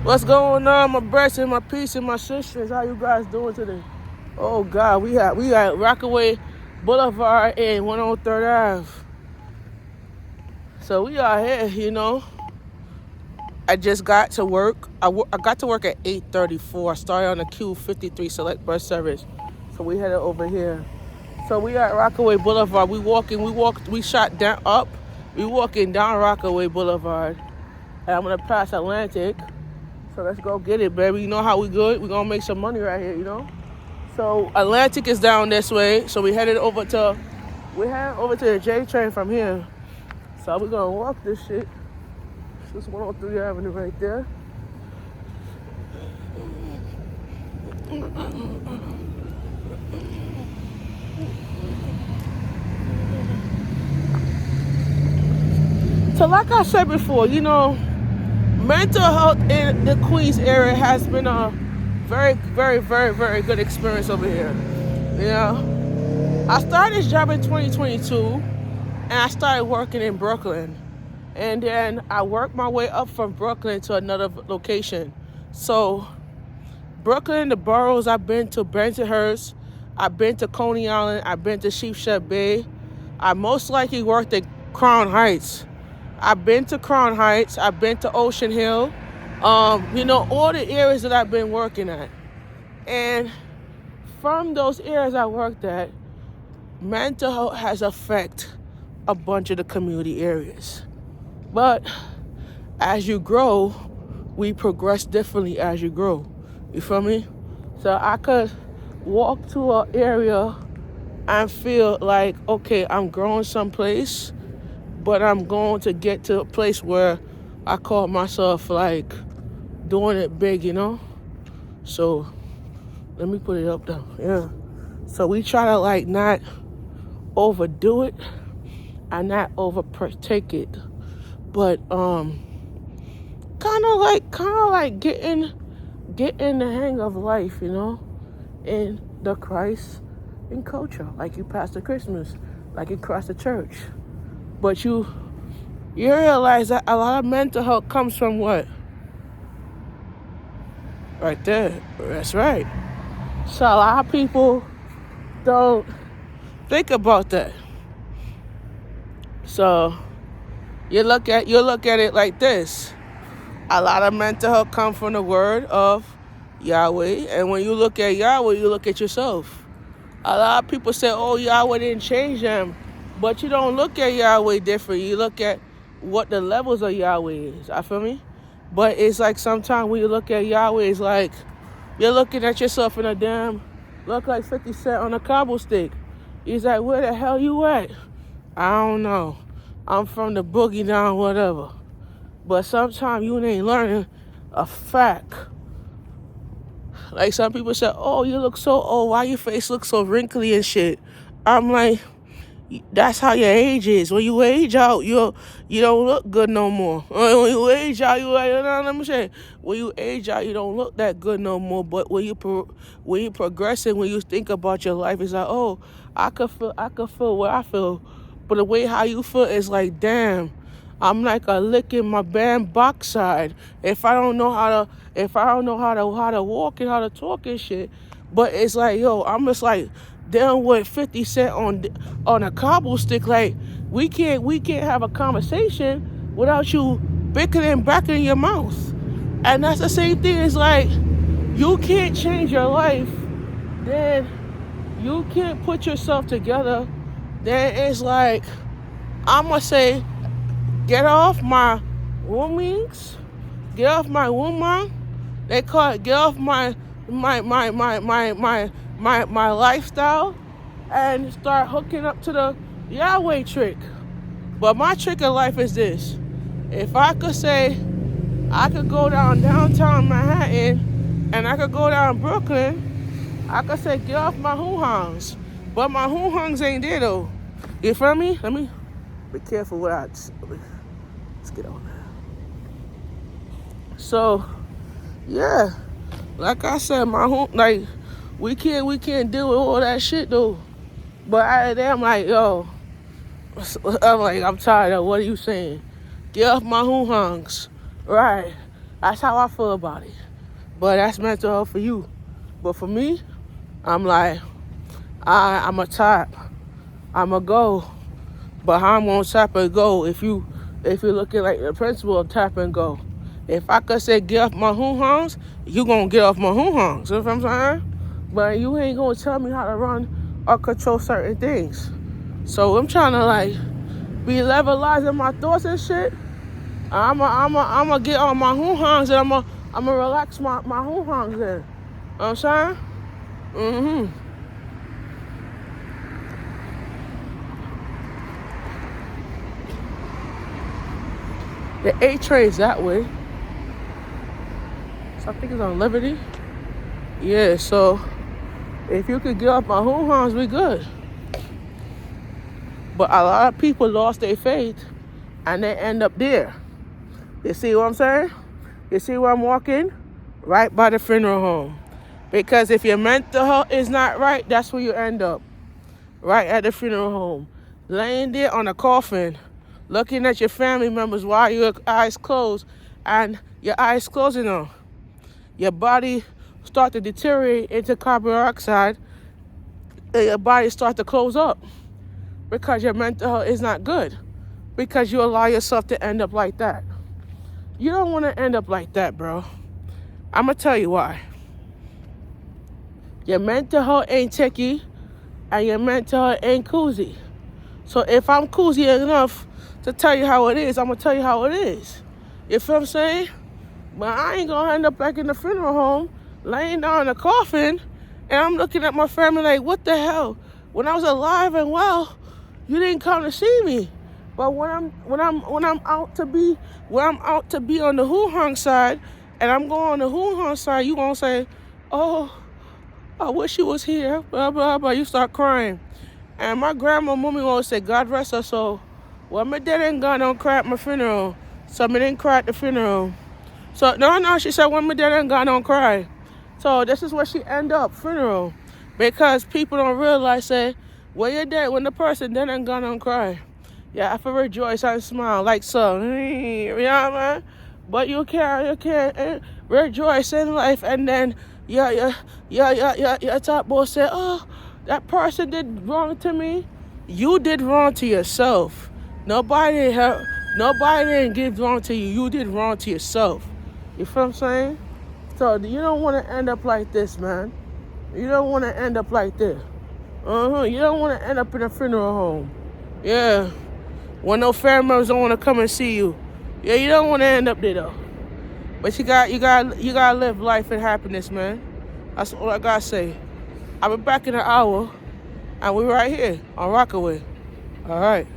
What's going on, my brothers and my peace and my sisters? How you guys doing today? Oh God, we at Rockaway Boulevard and 103rd Ave. So we are here. I just got to work. I got to work at 8:34. I started on the Q53 Select Bus Service. So we headed over here. So we at Rockaway Boulevard. We shot down up. We walking down Rockaway Boulevard. And I'm gonna pass Atlantic. So let's go get it, baby. You know how we good? We gonna make some money right here. So Atlantic is down this way. So we headed over to the J train from here. So we're gonna walk this shit. This is 103 Avenue right there. So like I said before, mental health in the Queens area has been a very, very, very, very good experience over here. I started this job in 2022 and I started working in Brooklyn. And then I worked my way up from Brooklyn to another location. So Brooklyn, the boroughs, I've been to Bensonhurst, I've been to Coney Island, I've been to Sheepshead Bay. I most likely worked at Crown Heights. I've been to Crown Heights, I've been to Ocean Hill. All the areas that I've been working at. And from those areas I worked at, mental health has affected a bunch of the community areas. But as you grow, we progress differently as you grow. You feel me? So I could walk to an area and feel like, okay, I'm growing someplace, but I'm going to get to a place where I call myself like doing it big, So let me put it up though. Yeah. So we try to like not overdo it and not overtake it. But kind of like getting the hang of life, in the Christ in culture, like you pass the Christmas, like you cross the church. But you realize that a lot of mental health comes from what? Right there. That's right. So a lot of people don't think about that. So you look at it like this. A lot of mental health comes from the word of Yahweh. And when you look at Yahweh, you look at yourself. A lot of people say, oh, Yahweh didn't change them. But you don't look at Yahweh different. You look at what the levels of Yahweh is. I feel me? But it's like sometimes when you look at Yahweh, it's like you're looking at yourself in a look like 50 Cent on a cobble stick. He's like, where the hell you at? I don't know. I'm from the boogie down, whatever. But sometimes you ain't learning a fact. Like some people say, oh, you look so old. Why your face looks so wrinkly and shit? I'm like, that's how your age is. When you age out, you don't look good no more. When you age out, let me say, when you age out, you don't look that good no more. But when you progressing, when you think about your life, it's like, oh, I could feel what I feel. But the way how you feel is like, damn, I'm like a lick in my band backside. If I don't know how to walk and how to talk and shit. But it's like, yo, I'm just like down with 50 Cent on a cobble stick. Like we can't have a conversation without you bickering back in your mouth. And that's the same thing. It's like you can't change your life, then you can't put yourself together. Then it's like I'ma say, get off my wombings, get off my woman. They call it get off my lifestyle and start hooking up to the Yahweh trick. But my trick of life is this. If I could say I could go downtown Manhattan and I could go down Brooklyn, I could say get off my hoo-hongs. But my hoo-hongs ain't there though. You feel me? Let me be careful what let's get on there. So yeah, like I said, we can't deal with all that shit though. But out of there, I'm like, yo, I'm tired of what are you saying? Get off my hoo-hongs. Right. That's how I feel about it. But that's mental health for you. But for me, I'm like, I'm a tap. I'm a go. But how I'm gonna tap and go if you're looking like the principle of tap and go. If I could say get off my hoo-hongs, you gonna get off my hoo-hongs. You know what I'm saying? But you ain't gonna tell me how to run or control certain things. So I'm trying to like be levelizing my thoughts and shit. I'ma get on my hoo-hongs and I'ma relax my hoo-hongs in. You know what I'm saying? Mm-hmm. The A train's that way. So I think it's on Liberty. Yeah, so if you could get off my hoo-hongs, we good. But a lot of people lost their faith and they end up there. You see what I'm saying? You see where I'm walking? Right by the funeral home. Because if your mental health is not right, that's where you end up. Right at the funeral home. Laying there on a coffin, looking at your family members while your eyes closed and your eyes closing on. Your body start to deteriorate into carbon dioxide and your body start to close up because your mental health is not good because you allow yourself to end up like that. You don't want to end up like that, bro. I'm going to tell you why. Your mental health ain't techie and your mental health ain't cozy. So if I'm cozy enough to tell you how it is, I'm going to tell you how it is. You feel what I'm saying? But I ain't going to end up like in the funeral home, laying down in a coffin, and I'm looking at my family like, what the hell? When I was alive and well, you didn't come to see me. But when I'm out to be on the hoo-hong side, and I'm going on the hoo-hong side, you gonna say, oh, I wish you was here, blah, blah, blah. You start crying. And my grandma, mommy always say, God rest her soul. Well, my dad ain't gone don't cry at my funeral. So I didn't cry at the funeral. So, no, she said, when my dad ain't gone don't cry. So this is where she end up, funeral. Because people don't realize, say, when you're dead, when the person dead ain't gone don't cry. Yeah, I have to rejoice and smile like so. You know what I mean? But you can't rejoice in life and then your top boss said, oh, that person did wrong to me. You did wrong to yourself. Nobody didn't give wrong to you. You did wrong to yourself. You feel what I'm saying? So you don't want to end up like this, man. You don't want to end up like this. You don't want to end up in a funeral home. Yeah. When no family members don't want to come and see you. Yeah, you don't want to end up there though. But you gotta live life in happiness, man. That's all I gotta say. I'll be back in an hour, and we're right here on Rockaway. All right.